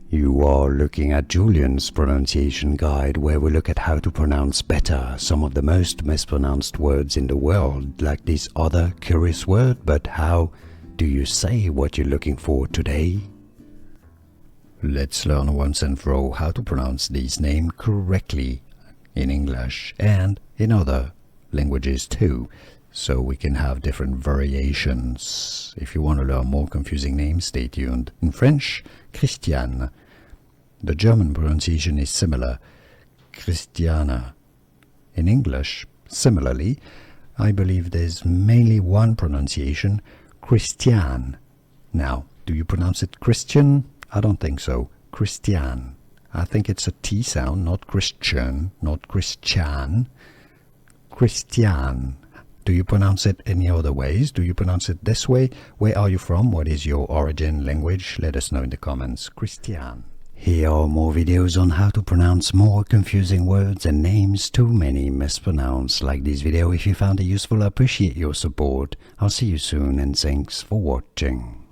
You are looking at Julian's pronunciation guide, where we look at how to pronounce better some of the most mispronounced words in the world, like this other curious word. But how do you say what you're looking for today? Let's learn once and for all how to pronounce this name correctly in English and in other languages too, so we can have different variations. If you want to learn more confusing names, stay tuned. In French, Christiane. The German pronunciation is similar, Christiane. In English, similarly, I believe there's mainly one pronunciation, Christiane. Now, do you pronounce it Christian? I don't think so. Christiane. I think it's a T sound, not Christian, not Christiane. Christiane. Do you pronounce it any other ways? Do you pronounce it this way? Where are you from? What is your origin language? Let us know in the comments. Christiane. Here are more videos on how to pronounce more confusing words and names too many mispronounced. Like this video if you found it useful. I appreciate your support. I'll see you soon and thanks for watching.